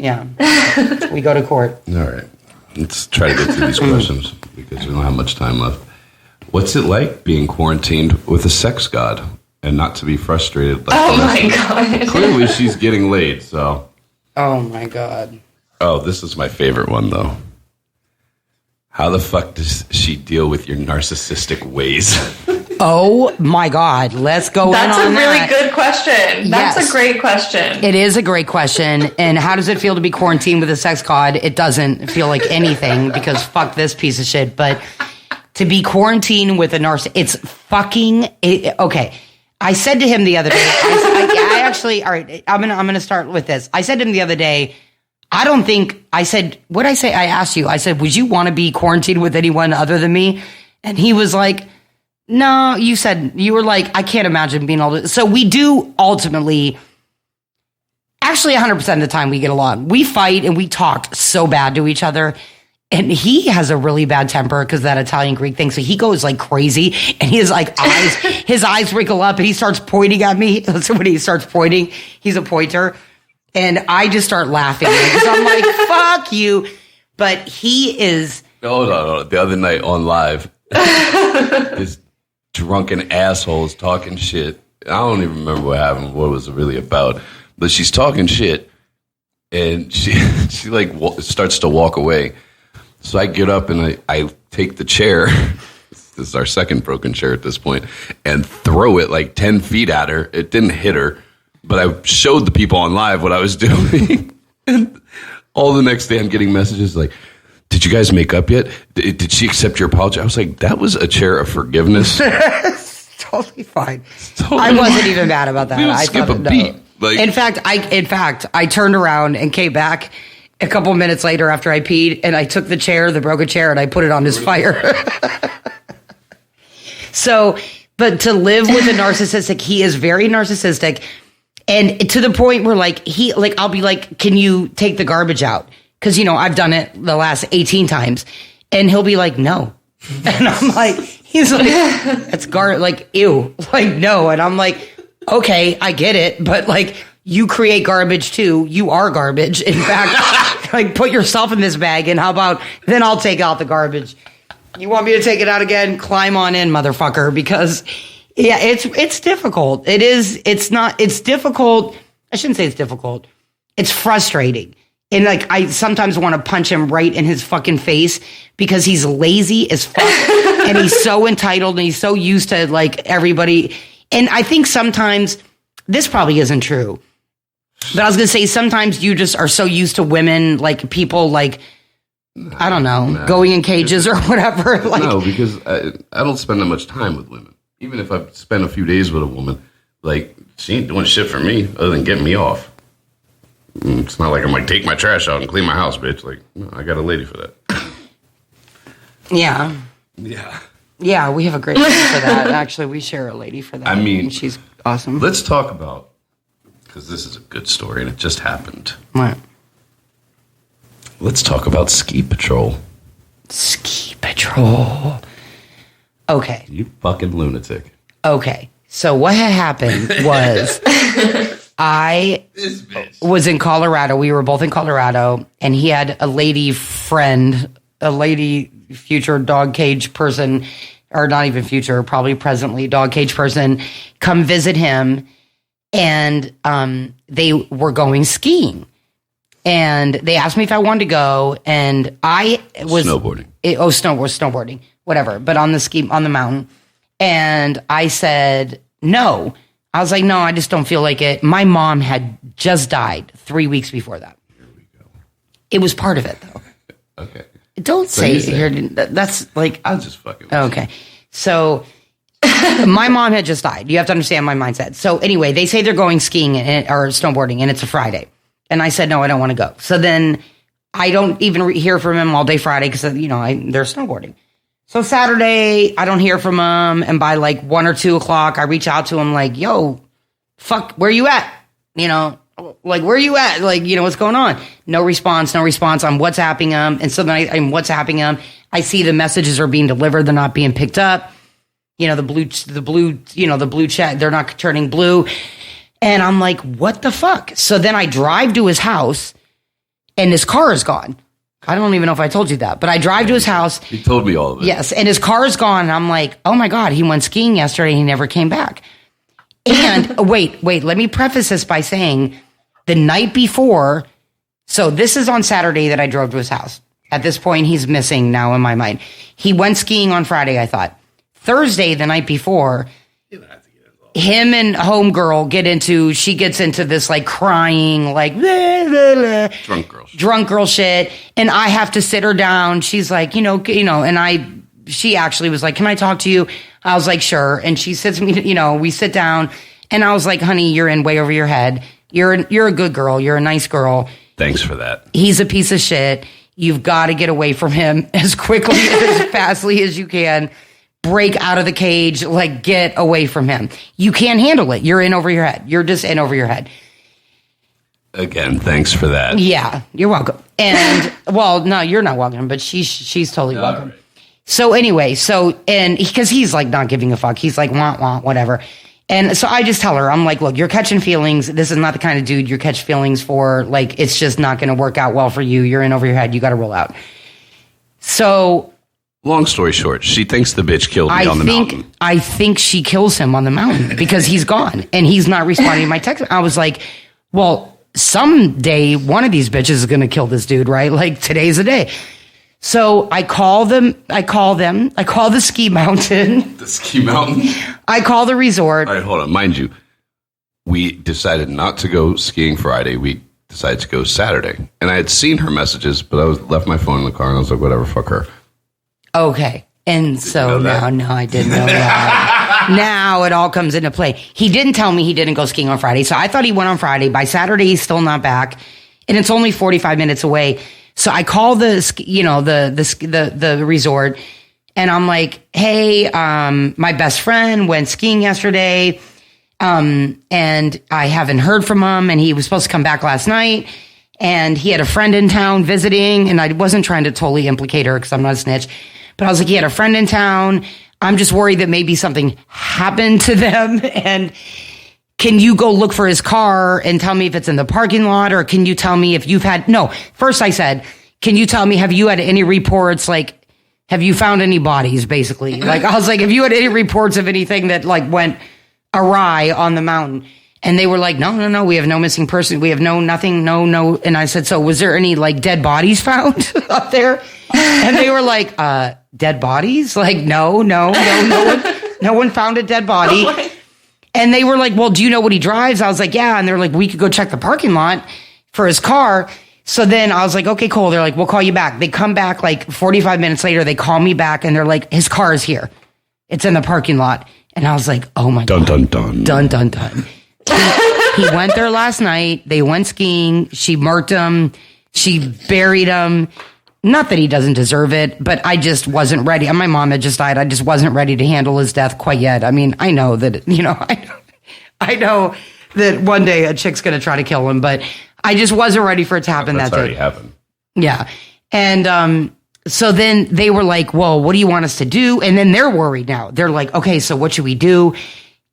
we go to court. All right. Let's try to get through these questions because we don't have much time left. What's it like being quarantined with a sex god and not to be frustrated? Like my God. Clearly she's getting laid, so. Oh, my God. Oh, this is my favorite one, though. How the fuck does she deal with your narcissistic ways? Oh my God. Let's go That's in on that. That's a really that. good question. That's a great question. It is a great question. And how does it feel to be quarantined with a sex god? It doesn't feel like anything because fuck this piece of shit. But to be quarantined with a narcissist, it's fucking, okay. I said to him the other day, I actually, all right, I'm going to start with this. I said to him the other day, I said, what'd I say? I asked you, I said, would you want to be quarantined with anyone other than me? And he was like, no, you were like, I can't imagine being all this. So we do ultimately, actually 100% of the time we get along. We fight and we talk so bad to each other. And he has a really bad temper because that Italian Greek thing. So he goes like crazy and his eyes wrinkle up and he starts pointing at me. So when he starts pointing, he's a pointer. And I just start laughing because I'm like, fuck you. But he is. No. The other night on live, this drunken assholes talking shit. I don't even remember what happened, what it was really about. But she's talking shit, and she like starts to walk away. So I get up and I take the chair. This is our second broken chair at this point, and throw it like 10 feet at her. It didn't hit her, but I showed the people on live what I was doing. And all the next day I'm getting messages like, did you guys make up yet? Did she accept your apology? I was like, that was a chair of forgiveness. Totally fine. I wasn't even mad about that. I skip a beat. Like, in fact, I turned around and came back a couple minutes later after I peed, and I took the broken chair, and I put it on his fire. So, but to live with a narcissistic, he is very narcissistic, and to the point where I'll be like, can you take the garbage out? Because, I've done it the last 18 times. And he'll be like, no. And I'm like, he's like, that's ew. Like, no. And I'm like, okay, I get it. But you create garbage too. You are garbage. In fact, put yourself in this bag. And how about, then I'll take out the garbage. You want me to take it out again? Climb on in, motherfucker. Because, yeah, it's difficult. It's difficult. I shouldn't say it's difficult. It's frustrating. And I sometimes want to punch him right in his fucking face because he's lazy as fuck and he's so entitled and he's so used to everybody. And I think sometimes this probably isn't true, but I was going to say sometimes you just are so used to women, people I don't know, going in cages or whatever. No, because I don't spend that much time with women. Even if I spend a few days with a woman, she ain't doing shit for me other than getting me off. It's not like I'm take my trash out and clean my house, bitch. No, I got a lady for that. Yeah. Yeah. Yeah, we have a great lady for that. Actually, we share a lady for that. I mean, and she's awesome. Let's talk about, because this is a good story and it just happened. What? Let's talk about Ski Patrol. Ski Patrol. Okay. You fucking lunatic. Okay. So what had happened was I was in Colorado. We were both in Colorado, and he had a lady friend, a lady future dog cage person, or not even future, probably presently dog cage person, come visit him, and they were going skiing. And they asked me if I wanted to go, and I was snowboarding, whatever, but on the mountain. And I said no. I was like, no, I just don't feel like it. My mom had just died 3 weeks before that. Here we go. It was part of it, though. Okay. Don't say it here. That's like I'll just fucking. Okay, so my mom had just died. You have to understand my mindset. So anyway, they say they're going skiing or snowboarding, and it's a Friday. And I said, no, I don't want to go. So then I don't even hear from him all day Friday because, they're snowboarding. So Saturday, I don't hear from him. And by like 1 or 2 o'clock, I reach out to him like, yo, fuck, where you at? Where you at? What's going on? No response. I'm WhatsApping him. And so then I'm WhatsApping him. I see the messages are being delivered. They're not being picked up. The blue chat, they're not turning blue. And I'm like, what the fuck? So then I drive to his house and his car is gone. I don't even know if I told you that, but I drive to his house. He told me all of it. Yes. And his car is gone. And I'm like, oh my God, he went skiing yesterday and he never came back. And wait, let me preface this by saying the night before. So this is on Saturday that I drove to his house. At this point, he's missing now in my mind. He went skiing on Friday, I thought. Thursday, the night before, him and homegirl she gets into this like crying, like blah, blah, blah, drunk girl shit. And I have to sit her down. She's like, she actually was like, can I talk to you? I was like, sure. And she sits me, we sit down and I was like, honey, you're in way over your head. You're a good girl. You're a nice girl. Thanks for that. He's a piece of shit. You've got to get away from him as quickly, as fastly as you can. Break out of the cage, get away from him. You can't handle it. You're in over your head. You're just in over your head. Again, thanks for that. Yeah, you're welcome. And, well, no, you're not welcome, but she's totally welcome. Right. So anyway, because he's like not giving a fuck. He's like, wah, whatever. And so I just tell her, I'm like, look, you're catching feelings. This is not the kind of dude you catch feelings for. It's just not going to work out well for you. You're in over your head. You got to roll out. So... Long story short, she thinks the bitch killed me on the mountain. I think she kills him on the mountain because he's gone and he's not responding to my text. I was like, well, someday one of these bitches is going to kill this dude, right? Today's the day. So I call the ski mountain. The ski mountain? I call the resort. All right, hold on. Mind you, we decided not to go skiing Friday. We decided to go Saturday. And I had seen her messages, but I left my phone in the car and I was like, whatever, fuck her. Okay. And so now, no, I didn't know that. Now it all comes into play. He didn't tell me he didn't go skiing on Friday. So I thought he went on Friday. By Saturday, he's still not back. And it's only 45 minutes away. So I call the resort and I'm like, hey, my best friend went skiing yesterday. And I haven't heard from him and he was supposed to come back last night. And he had a friend in town visiting. And I wasn't trying to totally implicate her because I'm not a snitch. But I was like, he had a friend in town. I'm just worried that maybe something happened to them. And can you go look for his car and tell me if it's in the parking lot? Or can you tell me if you've had... No, first I said, can you tell me, have you had any reports? Have you found any bodies, basically? I was like, have you had any reports of anything that went awry on the mountain? And they were like, no, we have no missing person. We have nothing, no. And I said, so was there any dead bodies found up there? And they were like, dead bodies? No one found a dead body. And they were like, well, do you know what he drives? I was like, yeah. And they're like, we could go check the parking lot for his car. So then I was like, okay, cool. They're like, we'll call you back. They come back 45 minutes later. They call me back and they're like, his car is here. It's in the parking lot. And I was like, oh my God. Dun, dun, dun. Dun, dun, dun. He went there last night. They went skiing. She murked him. She buried him. Not that he doesn't deserve it, but I just wasn't ready. And my mom had just died. I just wasn't ready to handle his death quite yet. I mean, I know that, I know that one day a chick's going to try to kill him, but I just wasn't ready for it to happen that day. That's already happened. Yeah. And so then they were like, well, what do you want us to do? And then they're worried now. They're like, okay, so what should we do?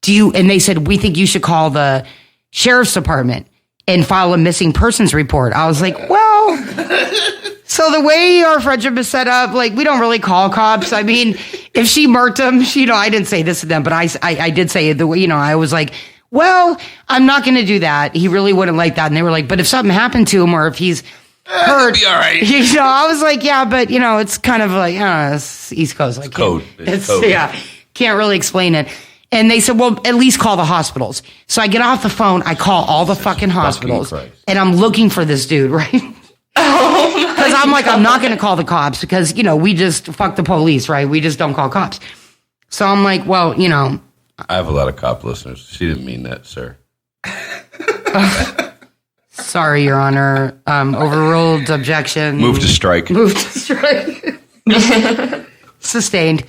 And they said, we think you should call the sheriff's department and file a missing persons report. I was like, well, so the way our friendship is set up, we don't really call cops. I mean, if she murked him, I didn't say this to them, but I did say the way, I was like, well, I'm not going to do that. He really wouldn't like that. And they were like, but if something happened to him or if he's hurt, be all right. I was like, yeah, but it's kind of like, it's East Coast. Like, code. It's code. Yeah, can't really explain it. And they said, well, at least call the hospitals. So I get off the phone. I call all the fucking hospitals. And I'm looking for this dude, right? Because I'm like, I'm not going to call the cops because, we just fuck the police, right? We just don't call cops. So I'm like, well, I have a lot of cop listeners. She didn't mean that, sir. Sorry, Your Honor. Overruled objection. Move to strike. Sustained.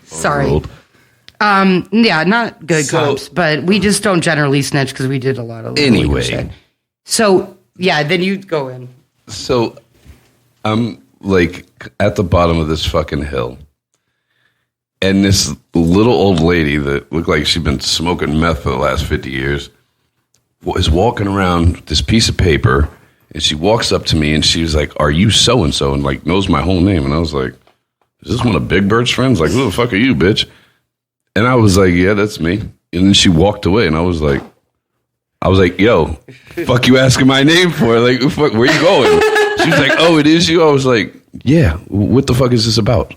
Sorry. Overruled. Yeah, not good cops, but we just don't generally snitch because we did a lot of anyway. Shit. So, yeah, then you go in. So, I'm like at the bottom of this fucking hill. And this little old lady that looked like she'd been smoking meth for the last 50 years was walking around with this piece of paper. And she walks up to me and she was like, are you so-and-so? And like knows my whole name. And I was like, is this one of Big Bird's friends? Like, who the fuck are you, bitch? And I was like, yeah, that's me. And then she walked away and I was like, yo, fuck you asking my name for? Like, fuck, where you going? She was like, oh, it is you? I was like, yeah, what the fuck is this about?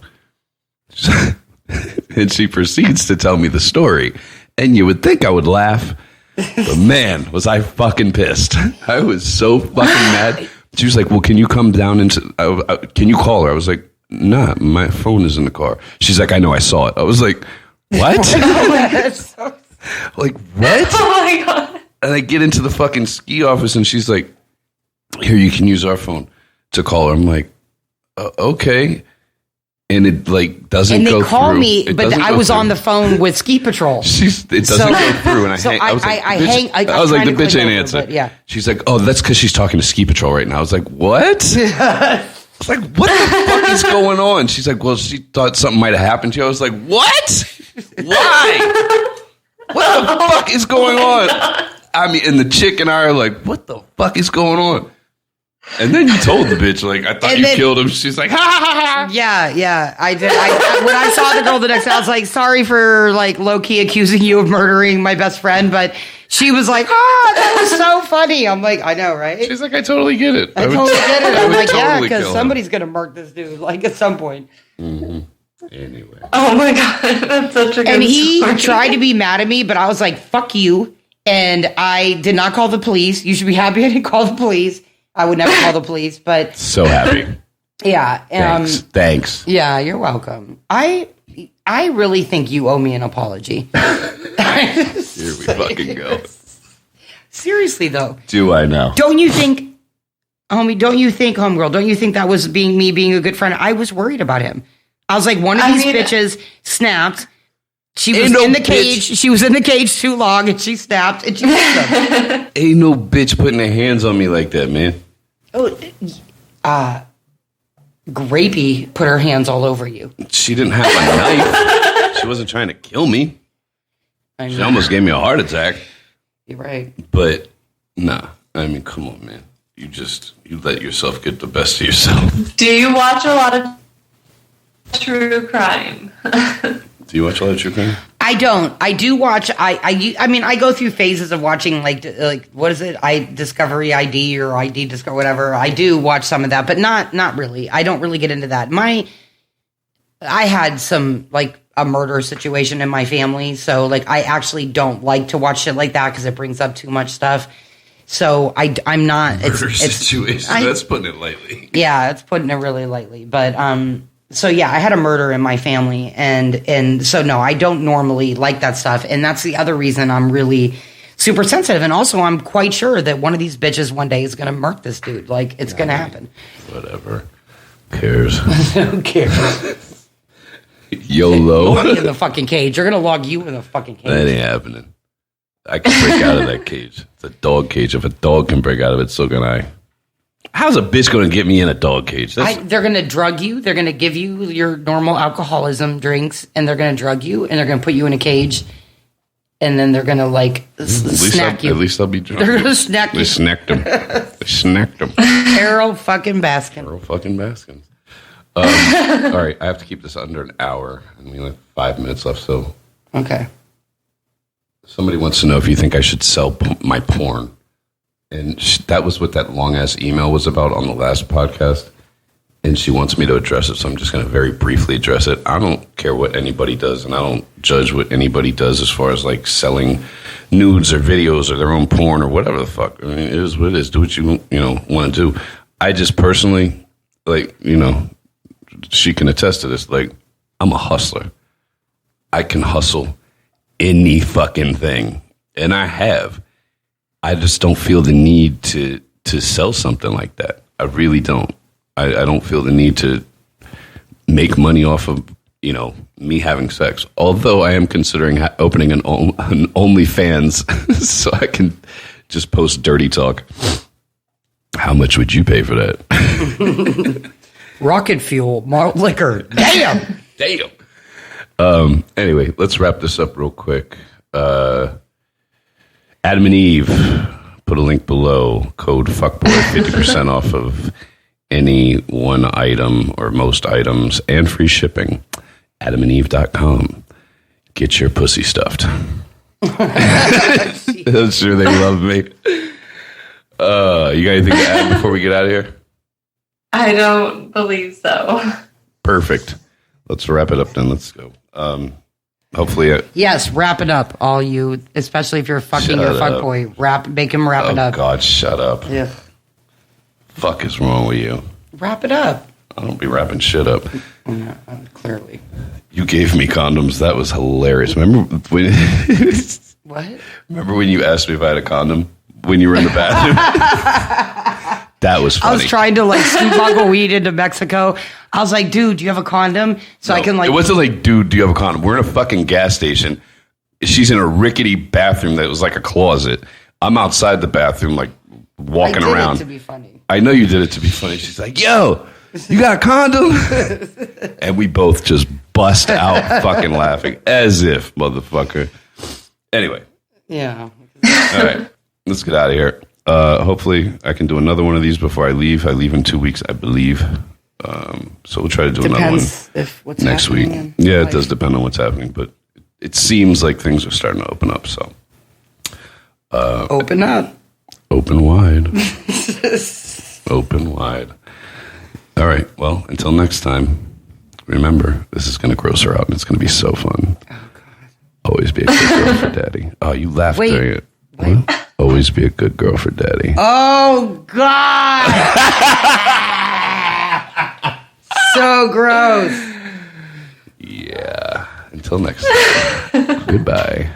And she proceeds to tell me the story. And you would think I would laugh. But man, was I fucking pissed. I was so fucking mad. She was like, well, can you come down can you call her? I was like, nah, my phone is in the car. She's like, I know, I saw it. I was like, what? Like, what? Oh my God. And I get into the fucking ski office and she's like, here, you can use our phone to call her. I'm like, okay. And it like doesn't go through. And they call me, but I was on the phone with Ski Patrol. It doesn't go through. And I was like, the bitch ain't answer. Yeah. She's like, oh, that's because she's talking to Ski Patrol right now. I was like, what? I was like, what the fuck is going on? She's like, well, she thought something might have happened to you. I was like, what? Why? What the fuck is going on? I mean, and the chick and I are like, what the fuck is going on? And then you told the bitch, like, I thought you killed him. She's like, ha ha ha ha. Yeah, I did. When I saw the girl the next day, I was like, sorry for like low key accusing you of murdering my best friend, but she was like, that was so funny. I'm like, I know, right? She's like, I totally get it. I totally get it. I'm like, totally yeah, because somebody's gonna murk this dude, like at some point. Mm-hmm. Anyway. Oh my God, that's such a good And he story. tried to be mad at me, but I was like, fuck you. And I did not call the police. You should be happy I didn't call the police. I would never call the police, but so happy. Yeah. Thanks. Yeah, you're welcome. I really think you owe me an apology. Here we fucking go. Seriously though. Do I now? Don't you think, homie, homegirl, don't you think that was me being a good friend? I was worried about him. I was like, one of these bitches snapped. She was in the cage. She was in the cage too long, and she snapped, and she killed him. Ain't no bitch putting her hands on me like that, man. Oh, Grapey put her hands all over you. She didn't have a knife. She wasn't trying to kill me. She almost gave me a heart attack. You're right. But, nah. I mean, come on, man. You let yourself get the best of yourself. Do you watch a lot of true crime? Do you watch a lot of true crime? I don't. I do watch. I mean, I go through phases of watching like what is it? Discovery ID or ID Discover whatever. I do watch some of that, but not really. I don't really get into that. I had some like a murder situation in my family, so like I actually don't like to watch shit like that because it brings up too much stuff. So I'm not. Murder situation. That's putting it lightly. Yeah, it's putting it really lightly, but So yeah, I had a murder in my family, and so no, I don't normally like that stuff, and that's the other reason I'm really super sensitive, and also I'm quite sure that one of these bitches one day is gonna murk this dude. Like it's gonna happen. Whatever. Who cares? Who cares? YOLO. Log you in the fucking cage. You're gonna log you in the fucking cage. That ain't happening. I can break out of that cage. It's a dog cage. If a dog can break out of it, so can I. How's a bitch going to get me in a dog cage? They're going to drug you. They're going to give you your normal alcoholism drinks, and they're going to drug you, and they're going to put you in a cage, and then they're going to like snack you. At least I'll be drunk. They're going to snack you. They snacked him. They snacked him. Carol fucking Baskin. Carol fucking Baskins. All right, I have to keep this under an hour, and we only have 5 minutes left. So okay. Somebody wants to know if you think I should sell my porn. And that was what that long-ass email was about on the last podcast. And she wants me to address it, so I'm just going to very briefly address it. I don't care what anybody does, and I don't judge what anybody does as far as, like, selling nudes or videos or their own porn or whatever the fuck. I mean, it is what it is. Do what you want to do. I just personally, like, she can attest to this. Like, I'm a hustler. I can hustle any fucking thing, and I have. I just don't feel the need to sell something like that. I really don't. I don't feel the need to make money off of, me having sex. Although I am considering opening an OnlyFans so I can just post dirty talk. How much would you pay for that? Rocket fuel, malt liquor. Damn. Damn. Anyway, let's wrap this up real quick. Adam and Eve, put a link below. Code FUCKBOY, 50% off of any one item or most items and free shipping. AdamandEve.com. Get your pussy stuffed. I'm sure they love me. You got anything to add before we get out of here? I don't believe so. Perfect. Let's wrap it up then. Let's go. Hopefully. Yes, wrap it up, all you, especially if you're fucking your fuckboy. Make him wrap it up. Oh, God, shut up. Yeah. Fuck is wrong with you? Wrap it up. I don't be wrapping shit up. Yeah, clearly. You gave me condoms. That was hilarious. Remember when? What? Remember when you asked me if I had a condom when you were in the bathroom? That was funny. I was trying to smuggle weed into Mexico. I was like, dude, do you have a condom? So I can It wasn't like, dude, do you have a condom? We're in a fucking gas station. She's in a rickety bathroom that was like a closet. I'm outside the bathroom, walking around. I did it to be funny. I know you did it to be funny. She's like, yo, you got a condom? And we both just bust out fucking laughing as if, motherfucker. Anyway. Yeah. All right. Let's get out of here. Hopefully I can do another one of these before I leave. I leave in 2 weeks, I believe. So we'll try to do another one if what's next week. And, Yeah, it does depend on what's happening, but it seems like things are starting to open up. So open up. Open wide. Open wide. All right. Well, until next time, remember, this is going to gross her out, and it's going to be so fun. Oh, God. Always be a good girl for daddy. Oh, you laughed during it. What? Always be a good girl for daddy. Oh, God. So gross. Yeah. Until next time. Goodbye.